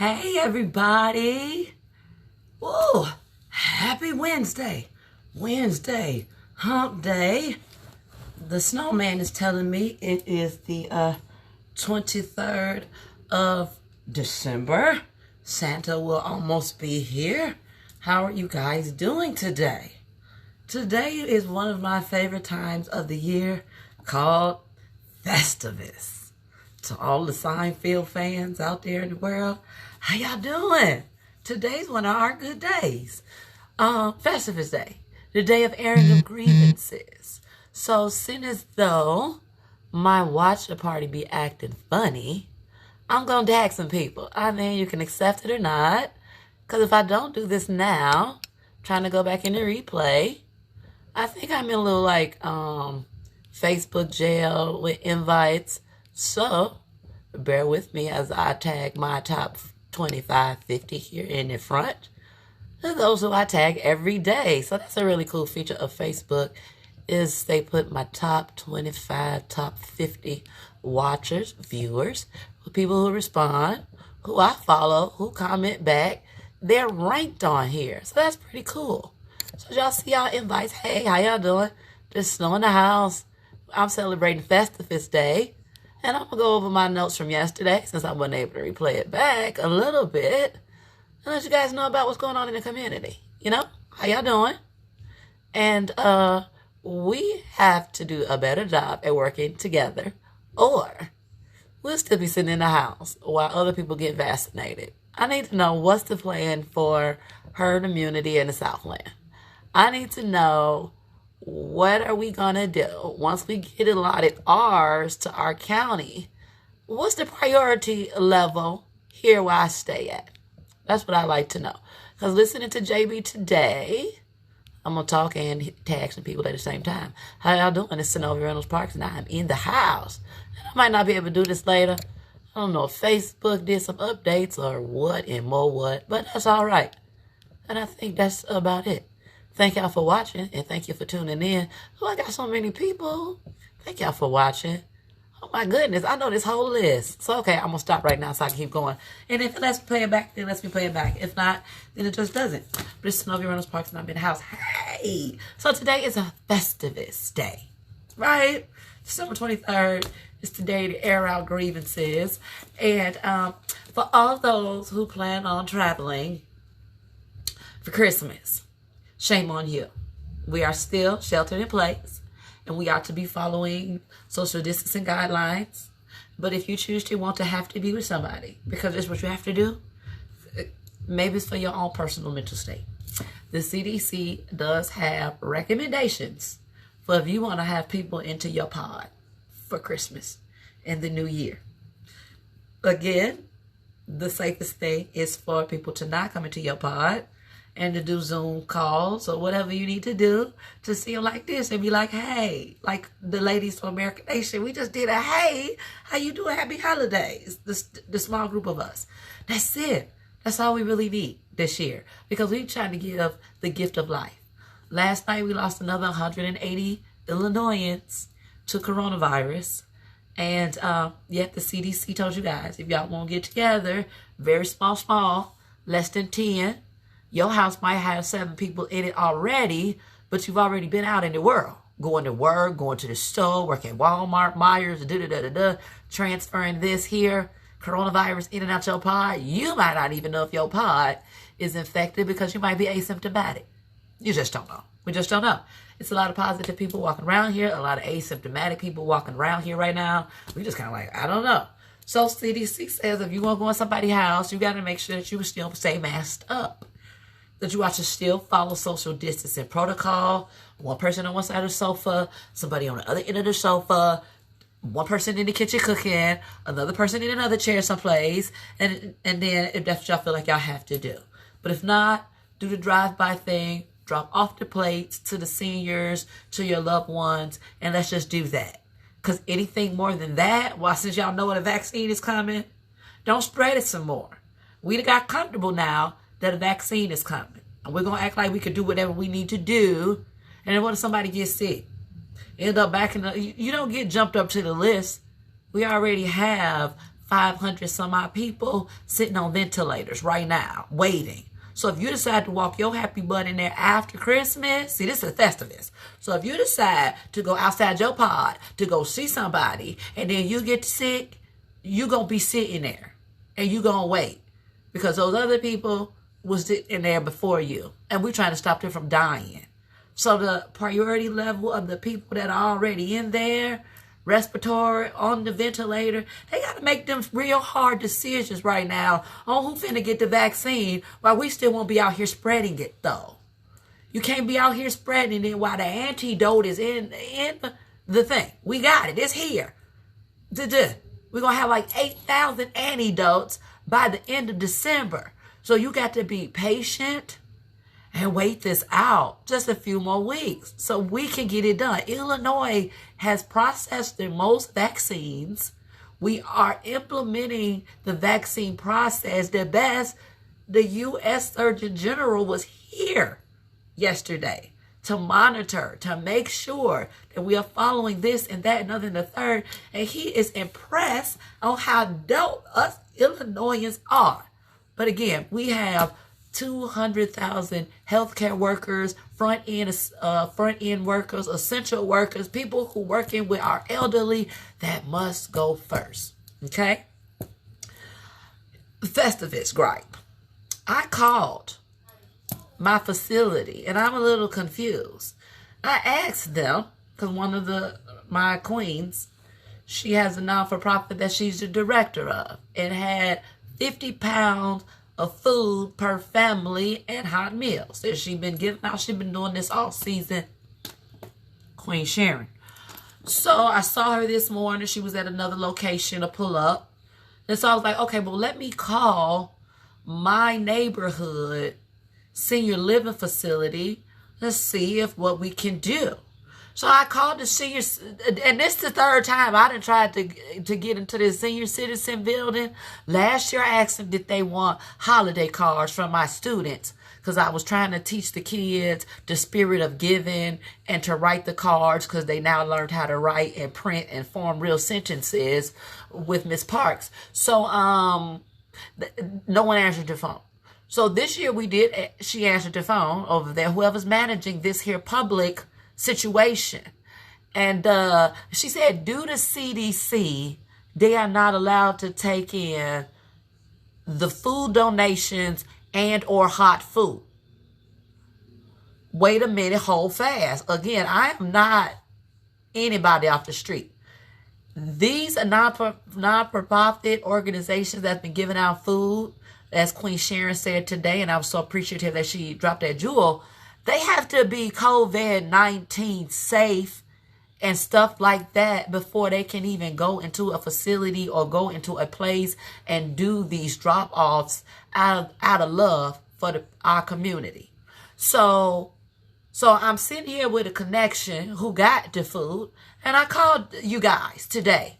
Hey everybody. Whoa, happy Wednesday. Wednesday, hump day. The snowman is telling me it is the 23rd of December. Santa will almost be here. How are you guys doing today? Today is one of my favorite times of the year called Festivus. To all the Seinfeld fans out there in the world, how y'all doing? Today's one of our good days. Festivus Day, the day of airing of grievances. So, soon as though my watch the party be acting funny, I'm gonna tag some people. I mean, you can accept it or not. Because if I don't do this now, trying to go back in the replay, I think I'm in a little Facebook jail with invites. So, bear with me as I tag my top 25, 50 here in the front. And those who I tag every day. So that's a really cool feature of Facebook is they put my top 25, top 50 watchers, viewers, people who respond, who I follow, who comment back. They're ranked on here. So that's pretty cool. So y'all see y'all invites. Hey, how y'all doing? Just snow in the house. I'm celebrating Festivus Day. And I'm going to go over my notes from yesterday since I wasn't able to replay it back a little bit. And let you guys know about what's going on in the community. You know, how y'all doing? And we have to do a better job at working together. Or we'll still be sitting in the house while other people get vaccinated. I need to know what's the plan for herd immunity in the Southland. I need to know what are we going to do once we get allotted ours to our county? What's the priority level here where I stay at? That's what I like to know. Because listening to JB today, I'm going to talk and tag some people at the same time. How y'all doing? It's Synovia Reynolds Parks and I'm in the house. And I might not be able to do this later. I don't know if Facebook did some updates or what and more what, but that's all right. And I think that's about it. Thank y'all for watching, and thank you for tuning in. Oh, I got so many people. Thank y'all for watching. Oh, my goodness. I know this whole list. So, okay, I'm going to stop right now so I can keep going. And if it lets me play it back, then it lets me play it back. If not, then it just doesn't. But it's Synovia Reynolds Parks, and I'm in the house. Hey! So, today is a Festivus Day, right? December 23rd is the day to air out grievances. And for all those who plan on traveling for Christmas, shame on you. We are still sheltered in place, and we are to be following social distancing guidelines. But if you choose to want to have to be with somebody, because that's what you have to do, maybe it's for your own personal mental state. The CDC does have recommendations for if you want to have people into your pod for Christmas and the New Year. Again, the safest thing is for people to not come into your pod and to do Zoom calls or whatever you need to do to see them like this and be like, hey, like the ladies from American Nation, we just did a hey, how you doing? Happy holidays. The small group of us. That's it. That's all we really need this year because we're trying to give the gift of life. Last night we lost another 180 Illinoisans to coronavirus. And yet the CDC told you guys, if y'all won't get together, very small, less than 10, your house might have 7 people in it already, but you've already been out in the world. Going to work, going to the store, working at Walmart, Myers, transferring this here, coronavirus in and out your pod. You might not even know if your pod is infected because you might be asymptomatic. You just don't know. We just don't know. It's a lot of positive people walking around here, a lot of asymptomatic people walking around here right now. We just kind of like, I don't know. So CDC says if you want to go in somebody's house, you got to make sure that you still stay masked up. That you watch to still follow social distancing protocol. One person on one side of the sofa, somebody on the other end of the sofa, one person in the kitchen cooking, another person in another chair someplace, and then if that's what y'all feel like y'all have to do. But if not, do the drive-by thing, drop off the plates to the seniors, to your loved ones, and let's just do that. Because anything more than that, well, since y'all know when a vaccine is coming, don't spread it some more. We got comfortable now that a vaccine is coming. And we're going to act like we could do whatever we need to do. And then what if somebody gets sick? End up back in the... You don't get jumped up to the list. We already have 500 some odd people sitting on ventilators right now, waiting. So if you decide to walk your happy butt in there after Christmas, see, this is Festivus. So if you decide to go outside your pod to go see somebody and then you get sick, you're going to be sitting there and you're going to wait because those other people was in there before you. And we're trying to stop them from dying. So the priority level of the people that are already in there, respiratory, on the ventilator, they got to make them real hard decisions right now on who finna get the vaccine while we still won't be out here spreading it, though. You can't be out here spreading it while the antidote is in the thing. We got it. It's here. We're going to have like 8,000 antidotes by the end of December. So you got to be patient and wait this out just a few more weeks so we can get it done. Illinois has processed the most vaccines. We are implementing the vaccine process the best. The U.S. Surgeon General was here yesterday to monitor, to make sure that we are following this and that and other and the third. And he is impressed on how dope us Illinoisans are. But again, we have 200,000 healthcare workers, front end workers, essential workers, people who working with our elderly that must go first. Okay? Festivus gripe. I called my facility and I'm a little confused. I asked them, because one of my queens, she has a non-for-profit that she's the director of, and had 50 pounds of food per family and hot meals that she's been giving out. She's been doing this all season, Queen Sharon. So I saw her this morning. She was at another location to pull up. And so I was like, okay, well, let me call my neighborhood senior living facility to see if what we can do. So I called the senior, and this is the third time I done tried to get into this senior citizen building. Last year I asked them did they want holiday cards from my students, because I was trying to teach the kids the spirit of giving and to write the cards, because they now learned how to write and print and form real sentences with Miss Parks. So no one answered the phone. So this year she answered the phone over there, whoever's managing this here public situation. And she said, due to CDC, they are not allowed to take in the food donations and or hot food. Wait a minute, hold fast. Again, I am not anybody off the street. These are non-profit organizations that's been giving out food, as Queen Sharon said today, and I was so appreciative that she dropped that jewel. They have to be COVID-19 safe and stuff like that before they can even go into a facility or go into a place and do these drop-offs out of love for our community. So I'm sitting here with a connection who got the food, and I called you guys today.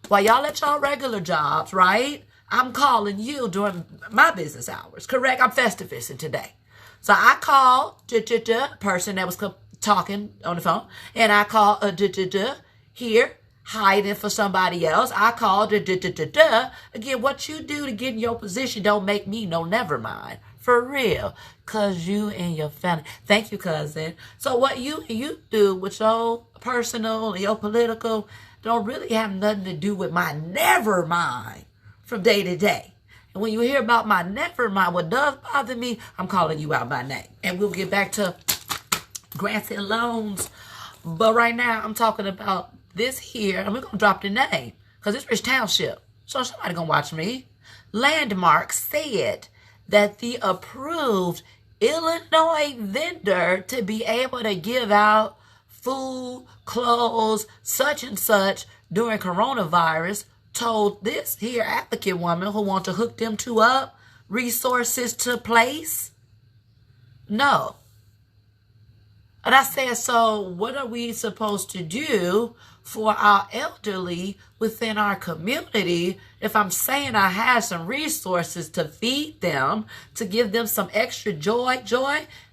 While y'all at y'all regular jobs, right? I'm calling you during my business hours, correct? I'm Festivusing today. So I called the person that was talking on the phone, and I called here, hiding for somebody else. I called again, what you do to get in your position don't make me no never mind. For real. Because you and your family. Thank you, cousin. So what you do with your personal and your political don't really have nothing to do with my never mind from day to day. And when you hear about my never mind, what does bother me, I'm calling you out by name. And we'll get back to grants and loans. But right now, I'm talking about this here. And we're going to drop the name, because it's Rich Township. So somebody going to watch me. Landmark said that the approved Illinois vendor to be able to give out food, clothes, such and such during coronavirus told this here applicant woman who want to hook them two up resources to place. No. And I said, so what are we supposed to do for our elderly within our community if I'm saying I have some resources to feed them, to give them some extra joy?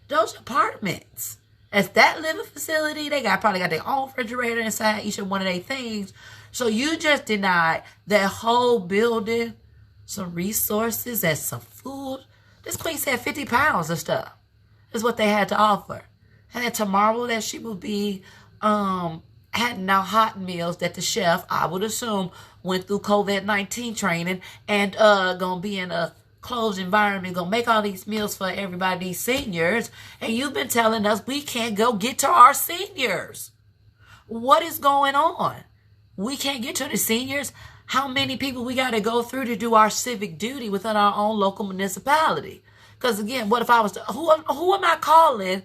Those apartments At that living facility, they probably got their own refrigerator inside each of one of their things. So you just denied that whole building some resources and some food. This queen said 50 pounds of stuff is what they had to offer. And then tomorrow that she will be handing out hot meals that the chef, I would assume, went through COVID-19 training and gonna be in a closed environment, gonna make all these meals for everybody, these seniors. And you've been telling us we can't go get to our seniors. What is going on? We can't get to the seniors. How many people we got to go through to do our civic duty within our own local municipality? Because again, what if I was to, who am I calling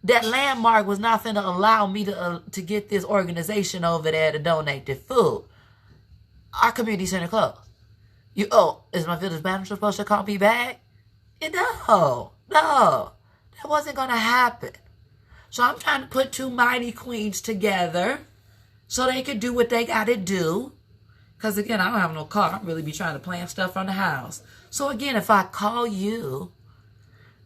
that Landmark was not going to allow me to get this organization over there to donate the food? Our community center closed. Is my village manager supposed to call me back? No, that wasn't going to happen. So I'm trying to put two mighty queens together so they could do what they got to do. Because again, I don't have no car. I'm really be trying to plan stuff from the house. So again, if I call you,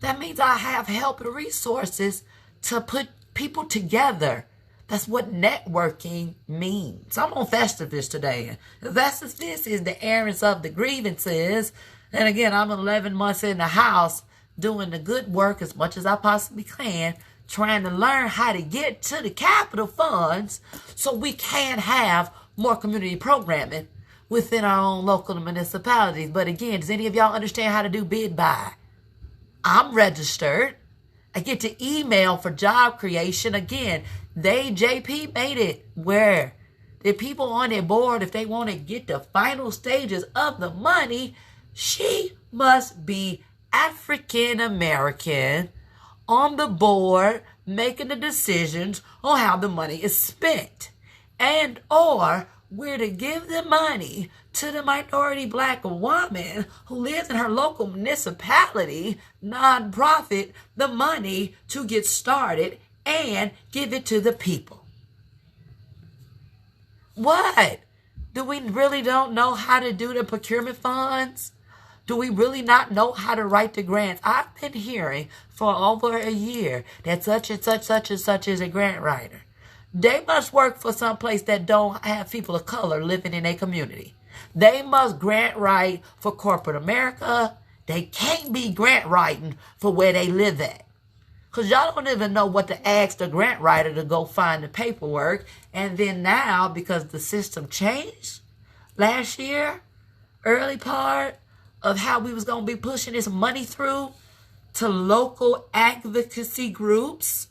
that means I have help and resources to put people together. That's what networking means. I'm on Festivus today. Festivus is the errands of the grievances. And again, I'm 11 months in the house doing the good work as much as I possibly can, trying to learn how to get to the capital funds so we can have more community programming within our own local municipalities. But again, does any of y'all understand how to do bid buy? I'm registered. I get to email for job creation. Again, JP made it where the people on their board, if they want to get the final stages of the money, she must be African American on the board making the decisions on how the money is spent. And or we're to give the money to the minority black woman who lives in her local municipality, nonprofit, the money to get started and give it to the people. What? Do we really don't know how to do the procurement funds? Do we really not know how to write the grants? I've been hearing for over a year that such and such is a grant writer. They must work for some place that don't have people of color living in a community. They must grant write for corporate America. They can't be grant writing for where they live at. Because y'all don't even know what to ask the grant writer to go find the paperwork. And then now, because the system changed last year, early part of how we was going to be pushing this money through to local advocacy groups,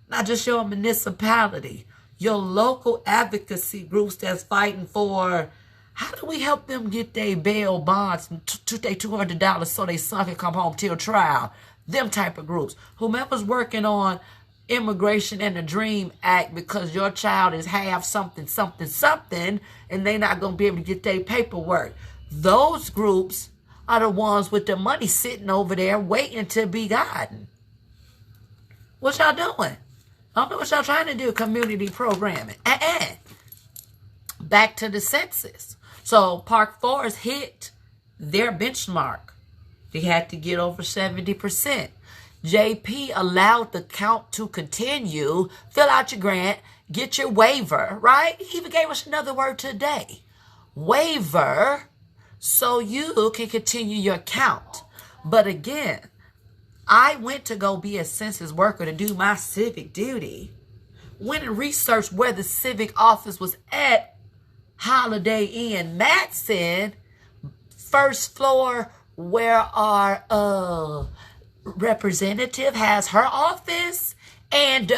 not just your municipality, your local advocacy groups that's fighting for how do we help them get their bail bonds, their $200 so they son can come home till trial. Them type of groups. Whomever's working on immigration and the DREAM Act because your child is half something, and they're not going to be able to get their paperwork. Those groups are the ones with the money sitting over there waiting to be gotten. What y'all doing? I don't know what y'all trying to do, community programming. Back to the census. So Park Forest hit their benchmark. They had to get over 70%. JP allowed the count to continue. Fill out your grant. Get your waiver, right? He even gave us another word today. Waiver, so you can continue your count. But again, I went to go be a census worker to do my civic duty. Went and researched where the civic office was at Holiday Inn Matson, first floor where our representative has her office, and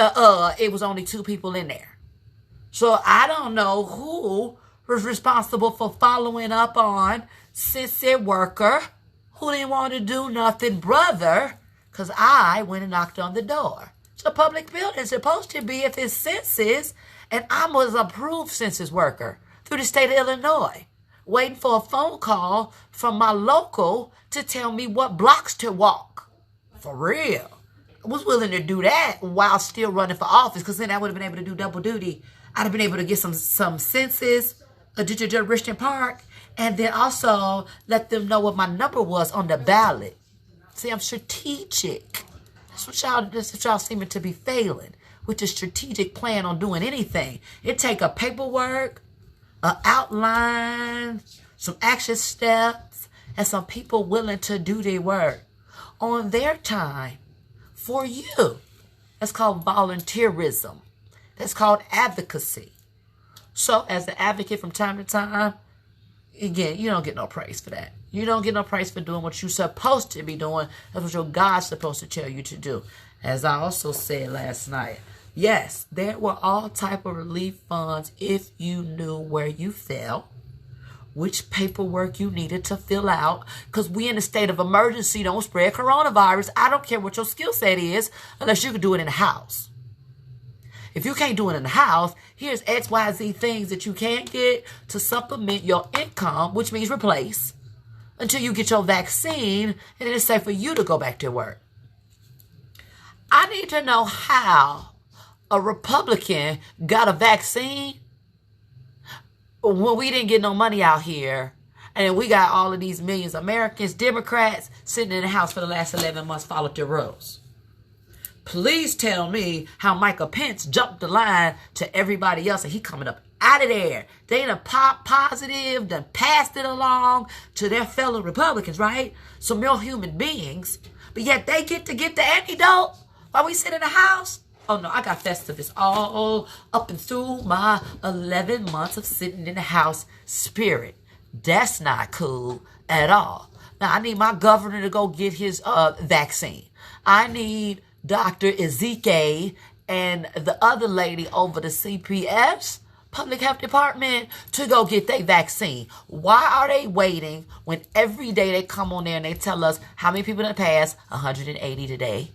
it was only 2 people in there. So I don't know who was responsible for following up on census worker who didn't want to do nothing, brother, because I went and knocked on the door. It's a public building. It's supposed to be if it's census, and I was approved census worker through the state of Illinois, waiting for a phone call from my local to tell me what blocks to walk. For real. I was willing to do that while still running for office, because then I would have been able to do double duty. I'd have been able to get some census, Richmond Park, and then also let them know what my number was on the ballot. See, I'm strategic. That's what y'all seeming to be failing. with the strategic plan on doing anything. It take a paperwork, an outline, some action steps, and some people willing to do their work on their time for you. That's called volunteerism. That's called advocacy. So as an advocate from time to time, again, you don't get no praise for that. You don't get no praise for doing what you're supposed to be doing. That's what your God's supposed to tell you to do. As I also said last night, yes, there were all type of relief funds if you knew where you fell, which paperwork you needed to fill out, because we in a state of emergency don't spread coronavirus. I don't care what your skill set is unless you can do it in the house. If you can't do it in the house, here's XYZ things that you can't get to supplement your income, which means replace, until you get your vaccine, and then it's safe for you to go back to work. I need to know how a Republican got a vaccine when we didn't get no money out here, and we got all of these millions of Americans, Democrats, sitting in the house for the last 11 months, followed their rules. Please tell me how Michael Pence jumped the line to everybody else and he coming up out of there. They done pop positive, done passed it along to their fellow Republicans, right? Some real human beings. But yet they get to get the antidote while we sit in the house. Oh no, I got Festivus all up and through my 11 months of sitting in the house spirit. That's not cool at all. Now I need my governor to go get his vaccine. I need Dr. Ezekiel and the other lady over the CPS, Public Health Department, to go get their vaccine. Why are they waiting when every day they come on there and they tell us how many people that passed? 180 today.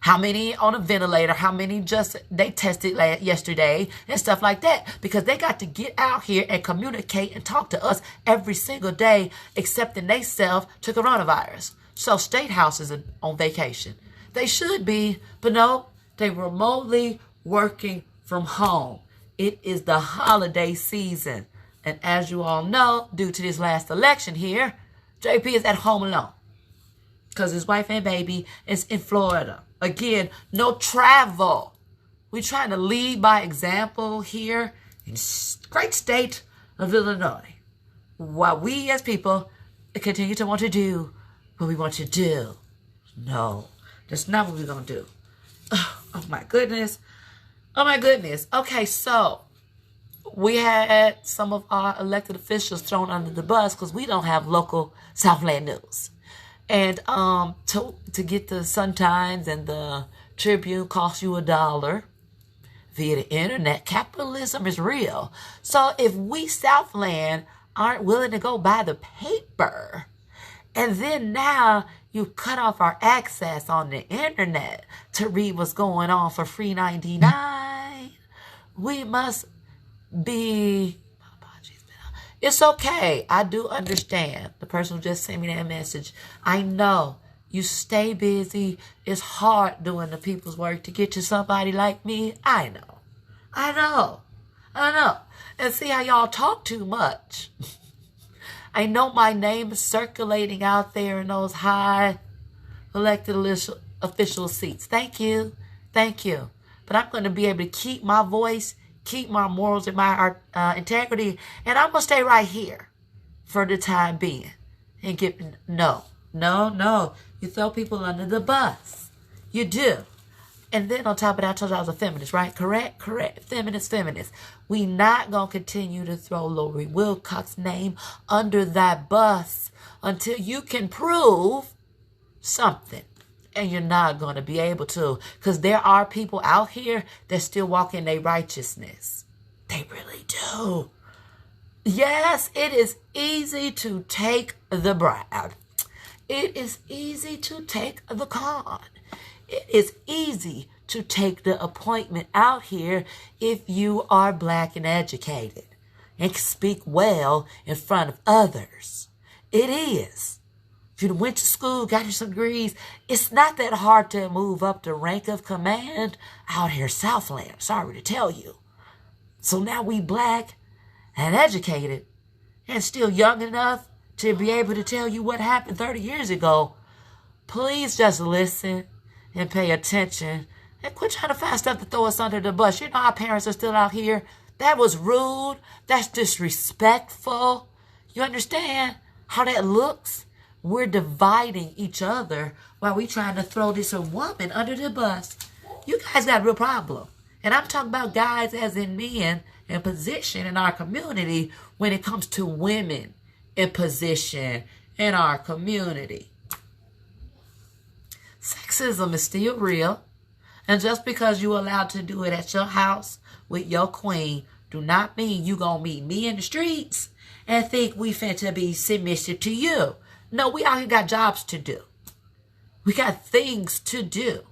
How many on a ventilator? How many just they tested yesterday and stuff like that? Because they got to get out here and communicate and talk to us every single day, accepting themselves to coronavirus. So State House is on vacation. They should be, but no, they remotely working from home. It is the holiday season. And as you all know, due to this last election here, JP is at home alone because his wife and baby is in Florida. Again, no travel. We're trying to lead by example here in great state of Illinois, while we as people continue to want to do what we want to do. No. That's not what we're going to do. Oh, my goodness. Oh, my goodness. Okay, so we had some of our elected officials thrown under the bus because we don't have local Southland news. And to get the Sun-Times and the Tribune costs you $1 via the internet. Capitalism is real. So if we Southland aren't willing to go buy the paper, and then now you cut off our access on the internet to read what's going on for free 99. We must be... It's okay. I do understand. The person who just sent me that message. I know you stay busy. It's hard doing the people's work to get to somebody like me. I know. And see how y'all talk too much. I know my name is circulating out there in those high elected official seats. Thank you. But I'm going to be able to keep my voice, keep my morals and my integrity, and I'm going to stay right here for the time being. And get, no. You throw people under the bus. You do. And then on top of that, I told you I was a feminist, right? Correct. Feminist. We not going to continue to throw Lori Wilcox's name under that bus until you can prove something. And you're not going to be able to. Because there are people out here that still walk in their righteousness. They really do. Yes, it is easy to take the bribe. It is easy to take the con. It is easy to take the appointment out here if you are black and educated and speak well in front of others. It is. If you went to school, got you some degrees, it's not that hard to move up the rank of command out here Southland. Sorry to tell you. So now we black and educated and still young enough to be able to tell you what happened 30 years ago. Please just listen and pay attention And quit trying to find stuff to throw us under the bus. You know our parents are still out here. That was rude. That's disrespectful. You understand how that looks? We're dividing each other while we trying to throw this woman under the bus. You guys got a real problem. And I'm talking about guys as in men in position in our community when it comes to women in position in our community. Sexism is still real. And just because you're allowed to do it at your house with your queen, do not mean you gonna meet me in the streets and think we finna be submissive to you. No, we out here got jobs to do. We got things to do.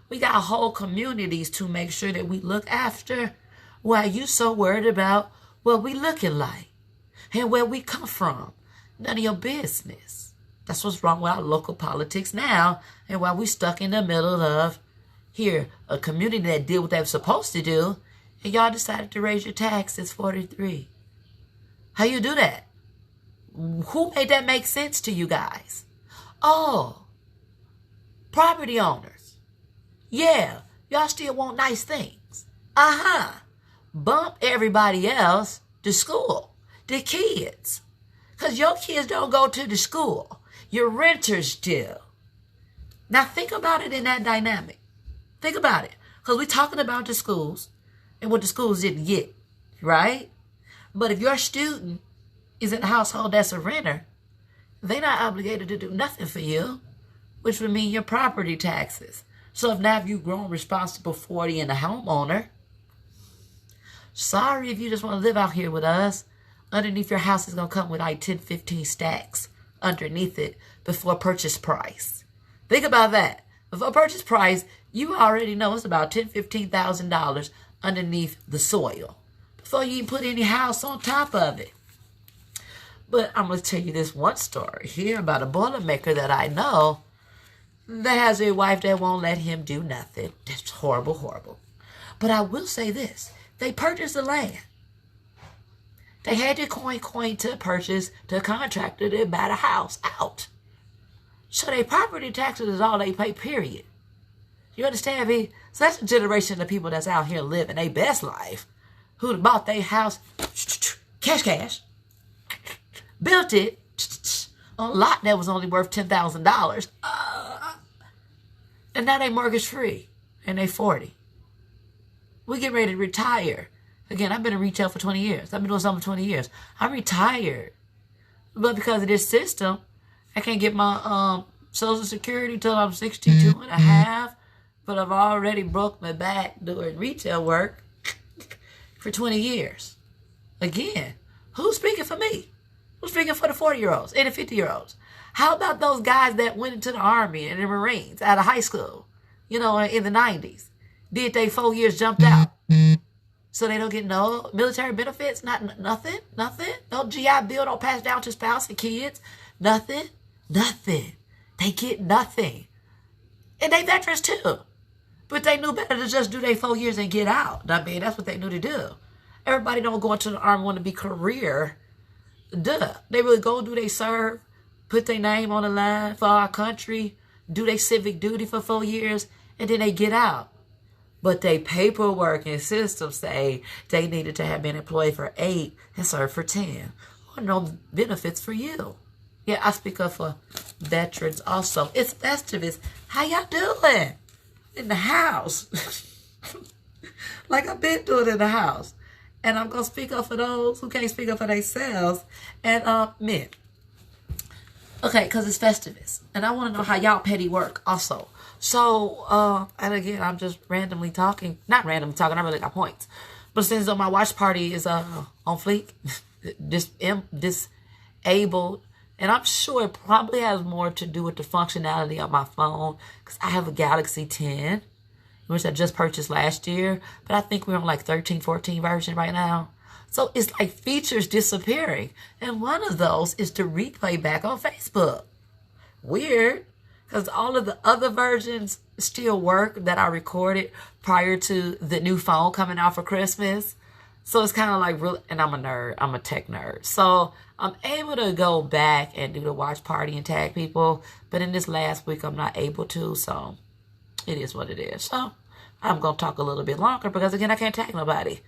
We got whole communities to make sure that we look after. Why you so worried about what we looking like and where we come from? None of your business. That's what's wrong with our local politics now, and why we stuck in the middle of here, a community that did what they were supposed to do, and y'all decided to raise your taxes 43. How you do that? Who made that make sense to you guys? Oh, property owners. Yeah, y'all still want nice things. Bump everybody else to school, the kids. Because your kids don't go to the school. Your renters do. Now think about it in that dynamic. Think about it. Because we're talking about the schools and what the schools didn't get, right? But if your student is in a household that's a renter, they're not obligated to do nothing for you, which would mean your property taxes. So if you've grown responsible 40 and a homeowner, sorry if you just want to live out here with us. Underneath your house is going to come with like 10, 15 stacks underneath it before purchase price. Think about that. Before purchase price, you already know it's about $10,000, $15,000 underneath the soil before you even put any house on top of it. But I'm going to tell you this one story here about a Boilermaker that I know that has a wife that won't let him do nothing. That's horrible, horrible. But I will say this. They purchased the land. They had to coin to purchase the contractor to buy the house out. So their property taxes is all they pay, period. You understand me? So that's the generation of people that's out here living their best life, who bought their house, cash, built it on a lot that was only worth $10,000. And now they mortgage free and they 40. We get ready to retire. Again, I've been in retail for 20 years. I've been doing something for 20 years. I'm retired. But because of this system, I can't get my Social Security till I'm 62 and a half. But I've already broke my back doing retail work for 20 years. Again, who's speaking for me? Who's speaking for the 40-year-olds and the 50-year-olds? How about those guys that went into the Army and the Marines out of high school, in the 90s? Did they 4 years jumped out? So they don't get no military benefits? Nothing? No GI Bill don't pass down to spouse and kids? Nothing. They get nothing. And they veterans too. But they knew better to just do their 4 years and get out. I mean, that's what they knew to do. Everybody don't go into the Army want to be career. Duh. They really go do they serve, put their name on the line for our country, do their civic duty for 4 years, and then they get out. But they paperwork and systems say they needed to have been employed for 8 and served for 10. Or no benefits for you. Yeah, I speak up for veterans also. It's Festivus. How y'all doing? In the house. Like I've been doing in the house. And I'm going to speak up for those who can't speak up for themselves. And men. Okay, because it's Festivus. And I want to know how y'all petty work also. So, and again, I'm just randomly talking. Not randomly talking, I really got points. But since my watch party is on fleek, disabled, and I'm sure it probably has more to do with the functionality of my phone, because I have a Galaxy 10, which I just purchased last year, but I think we're on like 13, 14 version right now. So it's like features disappearing. And one of those is to replay back on Facebook. Weird. Because all of the other versions still work that I recorded prior to the new phone coming out for Christmas. So it's kind of like real, and I'm a nerd. I'm a tech nerd. So I'm able to go back and do the watch party and tag people. But in this last week, I'm not able to. So it is what it is. So I'm going to talk a little bit longer because, again, I can't tag nobody.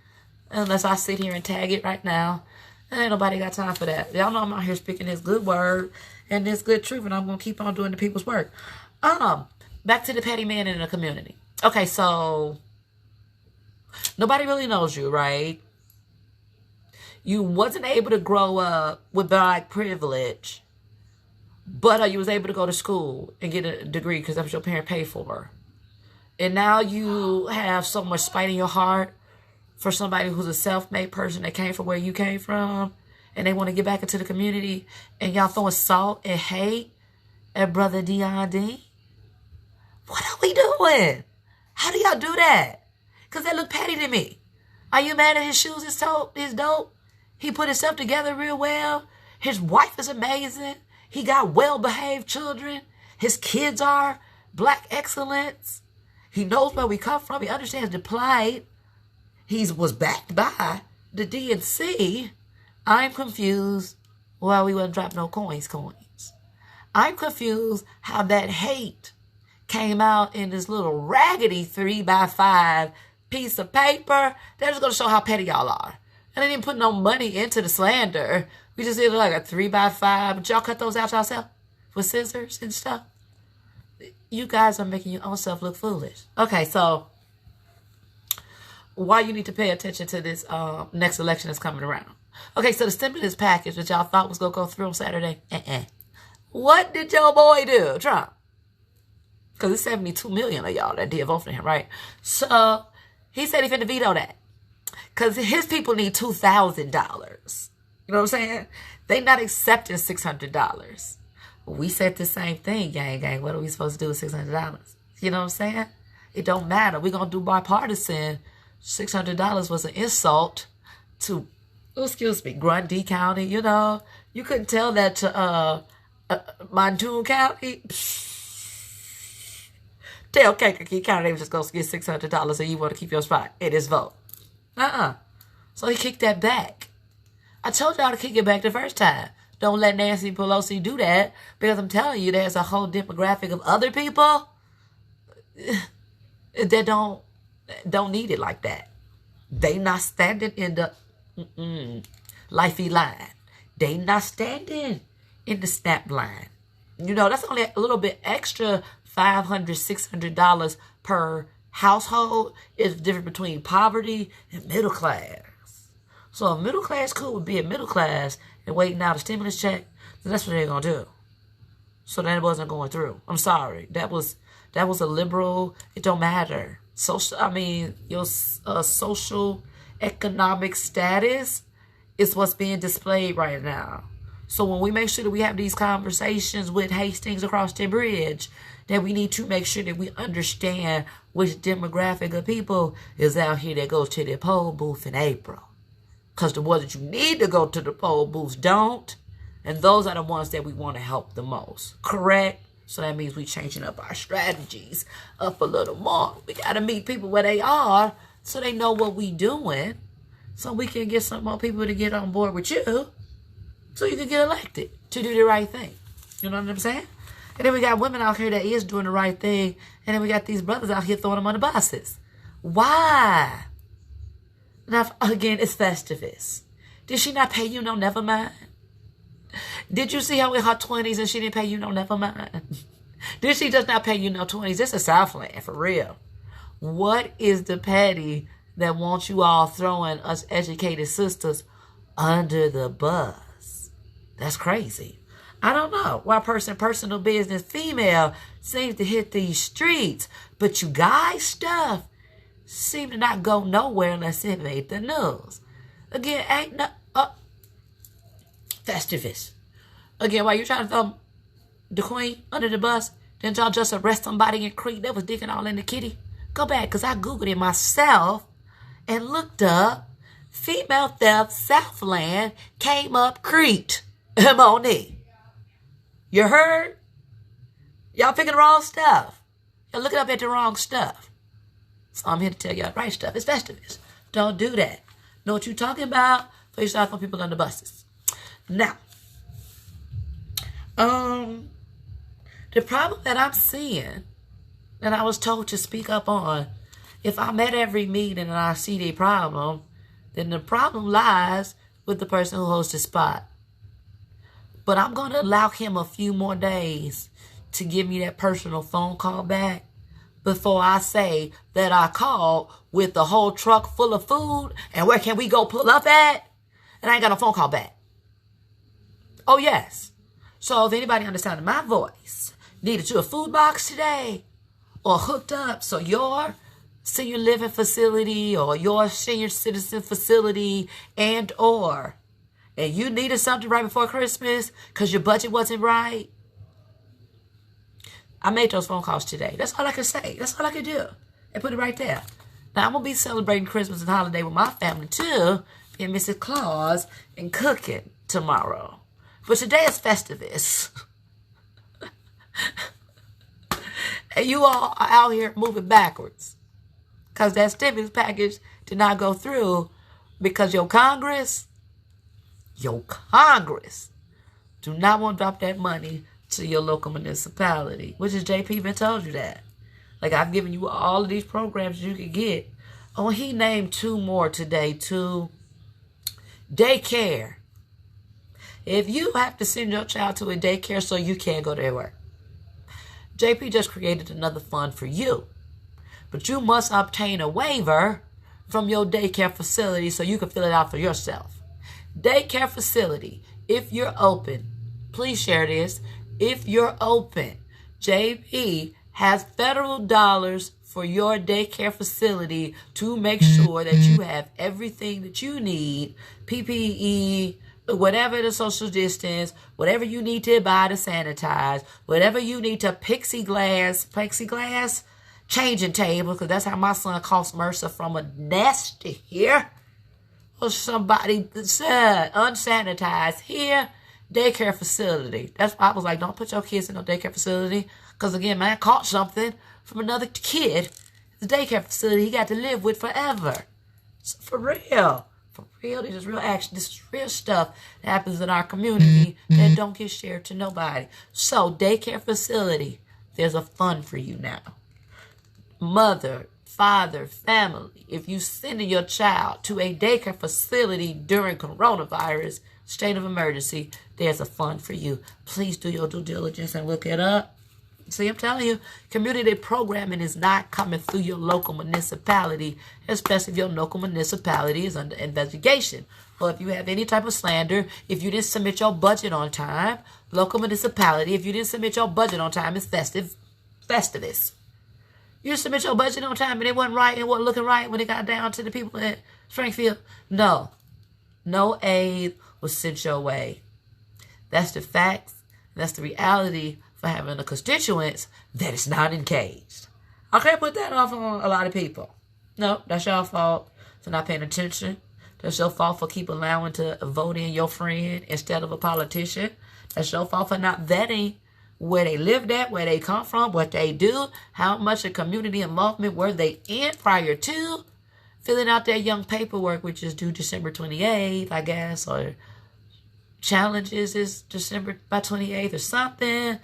Unless I sit here and tag it right now. And ain't nobody got time for that. Y'all know I'm out here speaking this good word and this good truth, and I'm going to keep on doing the people's work. Back to the petty man in the community. Okay, so nobody really knows you, right? You wasn't able to grow up with black privilege, but you was able to go to school and get a degree because that's what your parents paid for. And now you have so much spite in your heart for somebody who's a self-made person that came from where you came from, and they want to get back into the community, and y'all throwing salt and hate at Brother Dion D? What are we doing? How do y'all do that? Because that look petty to me. Are you mad at his shoes, his dope? He put himself together real well. His wife is amazing. He got well-behaved children. His kids are black excellence. He knows where we come from. He understands the plight. He was backed by the DNC. I'm confused why we wouldn't drop no coins. I'm confused how that hate came out in this little raggedy 3x5 piece of paper. They're just going to show how petty y'all are. And they didn't put no money into the slander. We just did like a 3x5. But y'all cut those out yourself with scissors and stuff. You guys are making your own self look foolish. Okay, so why you need to pay attention to this next election that's coming around. Okay, so the stimulus package that y'all thought was going to go through on Saturday. What did your boy do, Trump? Because it's 72 million of y'all that did vote for him, right? So he said he finna veto that. Because his people need $2,000. You know what I'm saying? They not accepting $600. We said the same thing, gang. What are we supposed to do with $600? You know what I'm saying? It don't matter. We're going to do bipartisan. $600 was an insult to, Grundy County. You know, you couldn't tell that to Montoon County. Tell Kankakee County they were just going to get $600 and you want to keep your spot in his vote. So he kicked that back. I told y'all to kick it back the first time. Don't let Nancy Pelosi do that, because I'm telling you, there's a whole demographic of other people that don't need it like that. They not standing in the lifey line. They not standing in the snap line. You know, that's only a little bit extra $500, $600 per household. Is the difference between poverty and middle class. So a middle class cool would be a middle class and waiting out a stimulus check. Then that's what they're gonna do. So that wasn't going through. I'm sorry. That was a liberal. It don't matter. Your social economic status is what's being displayed right now. So when we make sure that we have these conversations with Hastings across the bridge, that we need to make sure that we understand which demographic of people is out here that goes to the poll booth in April. Because the ones that you need to go to the poll booths don't. And those are the ones that we want to help the most. Correct? So that means we're changing up our strategies up a little more. We got to meet people where they are so they know what we doing. So we can get some more people to get on board with you. So you can get elected to do the right thing. You know what I'm saying? And then we got women out here that is doing the right thing. And then we got these brothers out here throwing them on the buses. Why? Now, again, it's Festivus. Did she not pay you no never mind? Did you see how in her 20s and she didn't pay you no never mind? Did she just not pay you no 20s? This is Southland, for real. What is the petty that wants you all throwing us educated sisters under the bus? That's crazy. I don't know why personal business female seems to hit these streets, but you guys stuff seem to not go nowhere unless it made the news. Again, ain't no Festivus. Again, while you trying to throw the queen under the bus, didn't y'all just arrest somebody in Crete that was digging all in the kitty? Go back, because I Googled it myself and looked up female theft Southland came up Crete. M.O.N.E. You heard? Y'all picking the wrong stuff. You're looking up at the wrong stuff. So I'm here to tell y'all the right stuff. It's Festivus. Don't do that. Know what you're talking about before you start throwing people under buses. Now, the problem that I'm seeing, that I was told to speak up on, If I'm at every meeting and I see the problem, then the problem lies with the person who holds the spot. But I'm going to allow him a few more days to give me that personal phone call back before I say that I called with the whole truck full of food and where can we go pull up at? And I ain't got no phone call back. Oh, yes. So if anybody understanding my voice needed you a food box today or hooked up so your senior living facility or your senior citizen facility and you needed something right before Christmas because your budget wasn't right, I made those phone calls today. That's all I can say. That's all I can do. And put it right there. Now, I'm going to be celebrating Christmas and holiday with my family, too, being Mrs. Claus and cooking tomorrow. But today is Festivus. And you all are out here moving backwards. Because that stimulus package did not go through because your Congress do not want to drop that money to your local municipality, which is JP even told you that. Like, I've given you all of these programs you can get. Oh, he named 2 more today, too. Daycare. If you have to send your child to a daycare so you can't go to work, JP just created another fund for you. But you must obtain a waiver from your daycare facility so you can fill it out for yourself. Daycare facility, if you're open, please share this. If you're open, JP has federal dollars for your daycare facility to make sure that you have everything that you need, PPE, whatever the social distance, whatever you need to buy to sanitize, whatever you need to plexiglass, changing table, because that's how my son cost MRSA from a nest here. Or somebody said unsanitized here, daycare facility. That's why I was like, don't put your kids in no daycare facility. Because again, man caught something from another kid. The daycare facility he got to live with forever. So for real. For real, this is real action. This is real stuff that happens in our community that don't get shared to nobody. So, daycare facility, there's a fund for you now. Mother, father, family, if you send your child to a daycare facility during coronavirus, state of emergency, there's a fund for you. Please do your due diligence and look it up. See, I'm telling you, community programming is not coming through your local municipality, especially if your local municipality is under investigation. Or if you have any type of slander, if you didn't submit your budget on time, local municipality, if you didn't submit your budget on time, it's Festivus. You didn't submit your budget on time and it wasn't right and wasn't looking right when it got down to the people in Springfield. No aid was sent your way. That's the facts. That's the reality for having a constituents that is not engaged. I can't put that off on a lot of people. No, that's your fault for not paying attention. That's your fault for keep allowing to vote in your friend instead of a politician. That's your fault for not vetting where they lived at, where they come from, what they do, how much of community involvement were they in prior to filling out their young paperwork, which is due December 28th, I guess, or challenges is December by 28th or something.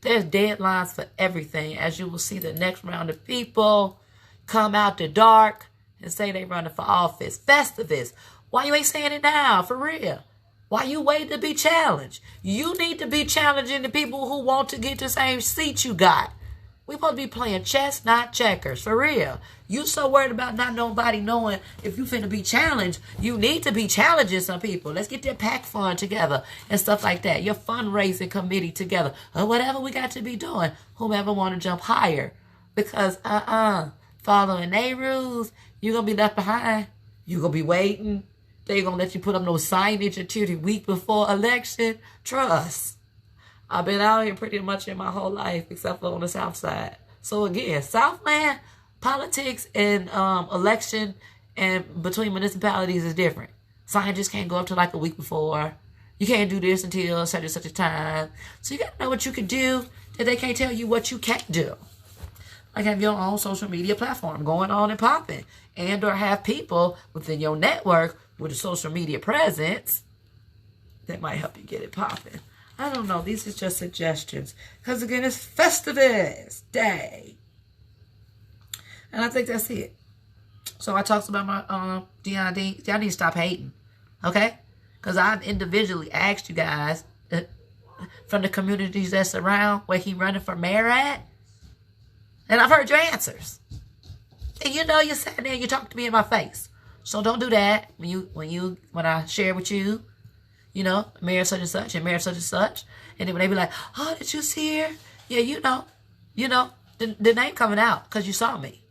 There's deadlines for everything. As you will see, the next round of people come out the dark and say they running for office. Festivus. Why you ain't saying it now? For real. Why you waiting to be challenged? You need to be challenging the people who want to get the same seat you got. We supposed to be playing chess, not checkers. For real. You so worried about not nobody knowing if you finna be challenged. You need to be challenging some people. Let's get that PAC fund together and stuff like that. Your fundraising committee together. Or whatever we got to be doing. Whomever want to jump higher. Because, following their rules, you're going to be left behind. You're going to be waiting. They're going to let you put up no signage until the week before election. Trust. I've been out here pretty much in my whole life, except for on the South Side. So again, Southland, politics and election and between municipalities is different. Signages can't go up to like a week before. You can't do this until such and such a time. So you got to know what you can do that they can't tell you what you can't do. Like have your own social media platform going on and popping. And or have people within your network with a social media presence that might help you get it popping. I don't know. These are just suggestions. Because again, it's Festivus Day. And I think that's it. So I talked about my DID. Y'all need to stop hating. Okay? Because I've individually asked you guys from the communities that surround where he running for mayor at. And I've heard your answers. And you know you sat there and you talked to me in my face. So don't do that when I share with you, you know, mayor such and such and mayor such and such. And then when they be like, oh, did you see her? Yeah, you know, the name coming out because you saw me.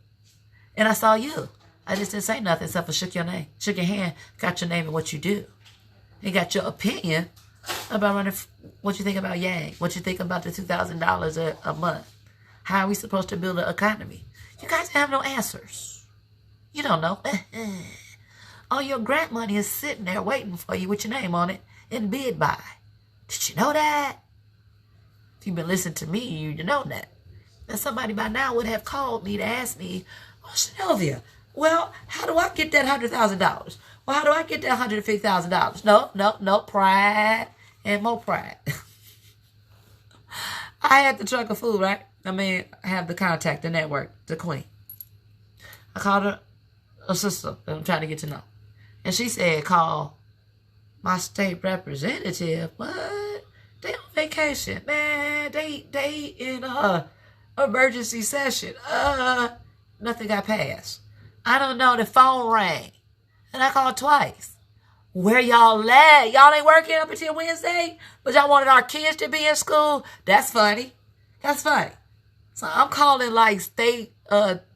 And I saw you. I just didn't say nothing except for shook your hand, got your name and what you do. And got your opinion about running, what you think about Yang, what you think about the $2,000 a month. How are we supposed to build an economy? You guys have no answers. You don't know. All your grant money is sitting there waiting for you with your name on it and bid by. Did you know that? If you've been listening to me, you know that. And somebody by now would have called me to ask me, oh, Sylvia, well, how do I get that $100,000? Well, how do I get that $150,000? No, pride and more pride. I had the truck of food, right? I have the contact, the network, the queen. I called her a sister that I'm trying to get to know. And she said, call my state representative. What? They on vacation. Man, they in emergency session. Nothing got passed. I don't know, the phone rang. And I called twice. Where y'all at? Y'all ain't working up until Wednesday? But y'all wanted our kids to be in school? That's funny. That's funny. So I'm calling like state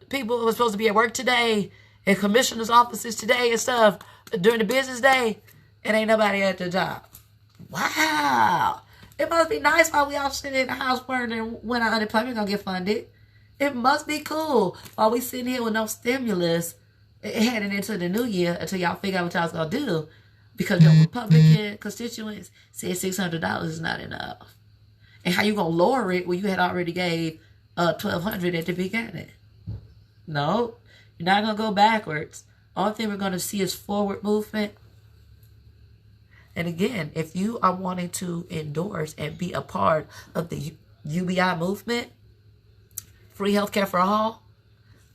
people who are supposed to be at work today and commissioner's offices today and stuff during the business day, and ain't nobody at the job. Wow. It must be nice while we all sitting in the house wondering when our unemployment gonna get funded. It must be cool while we sitting here with no stimulus heading into the new year until y'all figure out what y'all's gonna do, because your Republican constituents said $600 is not enough. And how you gonna lower it when you had already gave $1,200 at the beginning? No, you're not gonna go backwards. Only thing we're gonna see is forward movement. And again, if you are wanting to endorse and be a part of the UBI movement, free healthcare for all,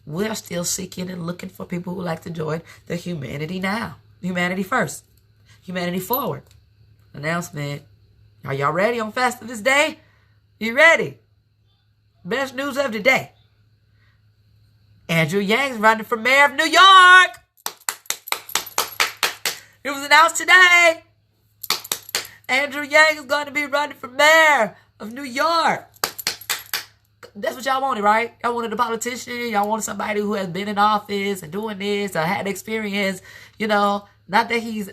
we're still seeking and looking for people who like to join the Humanity Now. Humanity First. Humanity Forward. Announcement. Are y'all ready on Festivus Day? You ready? Best news of the day. Andrew Yang's running for mayor of New York. It was announced today. Andrew Yang is going to be running for mayor of New York. That's what y'all wanted, right? Y'all wanted a politician. Y'all wanted somebody who has been in office and doing this or had experience. You know, not that he's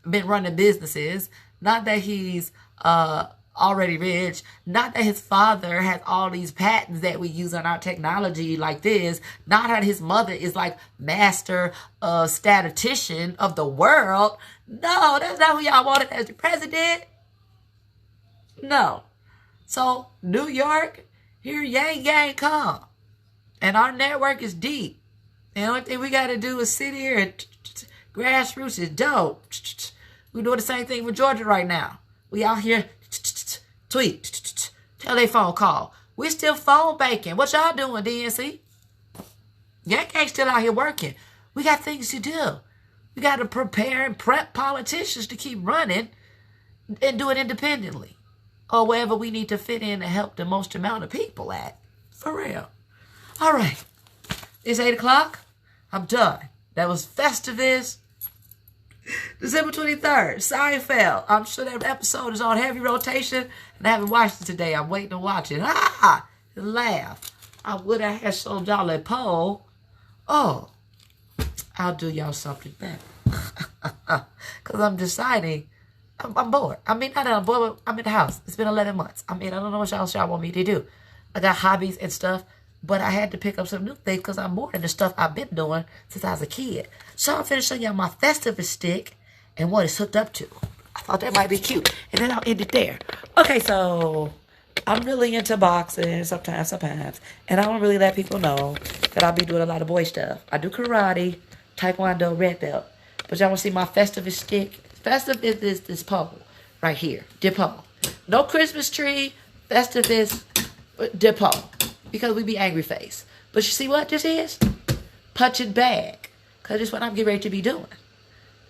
been running businesses. Not that he's already rich. Not that his father has all these patents that we use on our technology like this. Not that his mother is like master statistician of the world. No, that's not who y'all wanted as the president. No. So, New York, here Yang Gang come. And our network is deep. And the only thing we got to do is sit here and grassroots is dope. We're doing the same thing with Georgia right now. We out here tweet, telephone call. We still phone banking. What y'all doing, DNC? Yang Gang still out here working. We got things to do. We got to prepare and prep politicians to keep running and do it independently. Or wherever we need to fit in to help the most amount of people at. For real. All right. It's 8 o'clock. I'm done. That was Festivus. December 23rd. Seinfeld. I'm sure that episode is on heavy rotation. And I haven't watched it today. I'm waiting to watch it. Laugh. I would have had so jolly poll. Oh. I'll do y'all something better. Because I'm deciding. I'm bored. I mean, not that I'm bored, but I'm in the house. It's been 11 months. I mean, I don't know what y'all want me to do. I got hobbies and stuff, but I had to pick up some new things because I'm bored of the stuff I've been doing since I was a kid. So I'm finna show y'all my Festivus stick and what it's hooked up to. I thought that might be cute. And then I'll end it there. Okay, so I'm really into boxing sometimes. And I don't really let people know that I'll be doing a lot of boy stuff. I do karate, taekwondo, red belt. But y'all want to see my Festivus stick? Festivus is this pole right here. Dip pole. No Christmas tree. Festivus dip pole. Because we be angry face. But you see what this is? Punching bag. Because it's what I'm getting ready to be doing.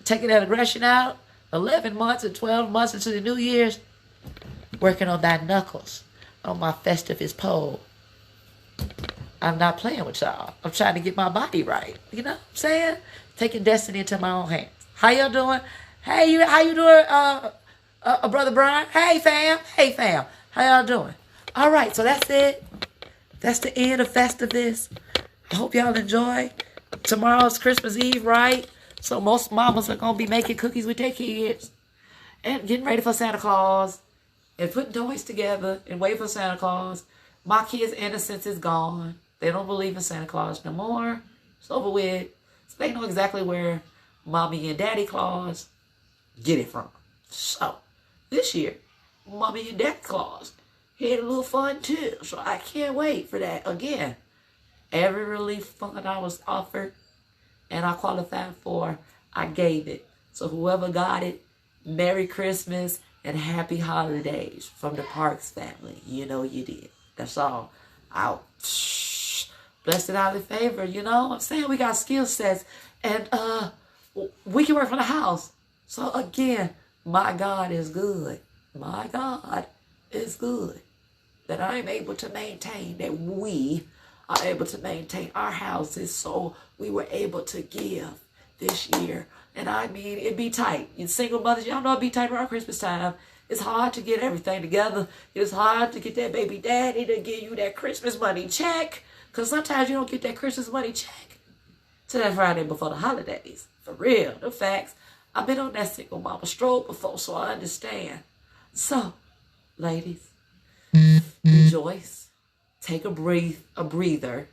Taking that aggression out. 11 months and 12 months into the New Year's. Working on that knuckles. On my Festivus pole. I'm not playing with y'all. I'm trying to get my body right. You know what I'm saying? Taking destiny into my own hands. How y'all doing? Hey, how you doing, Brother Brian? Hey, fam. Hey, fam. How y'all doing? All right, so that's it. That's the end of Festivus. I hope y'all enjoy. Tomorrow's Christmas Eve, right? So most mamas are going to be making cookies with their kids. And getting ready for Santa Claus. And putting toys together and waiting for Santa Claus. My kids' innocence is gone. They don't believe in Santa Claus no more. It's over with. So they know exactly where Mommy and Daddy Claus get it from. So, this year, Mommy and Daddy Claus had a little fun too. So I can't wait for that. Again, every relief fund I was offered and I qualified for, I gave it. So whoever got it, Merry Christmas and Happy Holidays from the Parks family. You know you did. That's all. Out. Blessed out in favor, you know what I'm saying? We got skill sets and we can work from the house. So again, my God is good. My God is good. That I'm able to maintain, that we are able to maintain our houses. So we were able to give this year. And I mean, it be tight. You single mothers, y'all know it be tight around Christmas time. It's hard to get everything together. It's hard to get that baby daddy to give you that Christmas money check. Because sometimes you don't get that Christmas money check till that Friday before the holidays. For real, the facts. I've been on that single mama stroll before, so I understand. So, ladies, rejoice. Take a breather.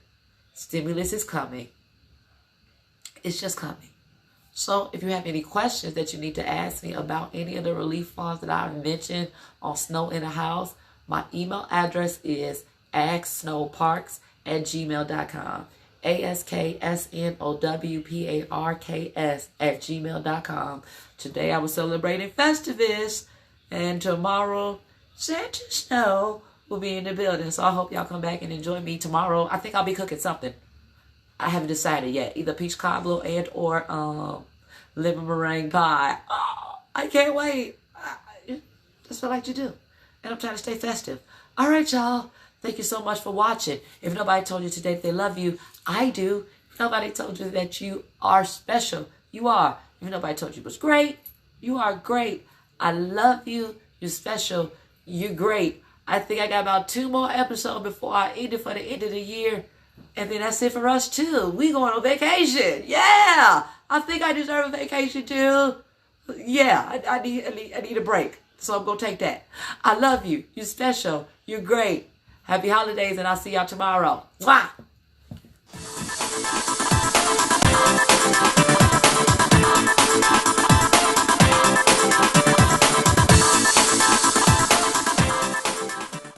Stimulus is coming. It's just coming. So, if you have any questions that you need to ask me about any of the relief funds that I've mentioned on Snow in the House, my email address is asksnowparks@gmail.com. ASKSNOWPARKS@gmail.com. Today I was celebrating Festivus, and tomorrow Santa Snow will be in the building. So I hope y'all come back and enjoy me tomorrow. I think I'll be cooking something. I haven't decided yet. Either peach cobbler and or lemon meringue pie. Oh, I can't wait. That's what I like to do. And I'm trying to stay festive. All right, y'all. Thank you so much for watching. If nobody told you today that they love you, I do. If nobody told you that you are special, you are. If nobody told you it was great, you are great. I love you. You're special. You're great. I think I got about 2 more episodes before I end it for the end of the year. And then that's it for us too. We going on vacation. Yeah. I think I deserve a vacation too. Yeah, I need a break. So I'm going to take that. I love you. You're special. You're great. Happy holidays, and I'll see y'all tomorrow. Mwah!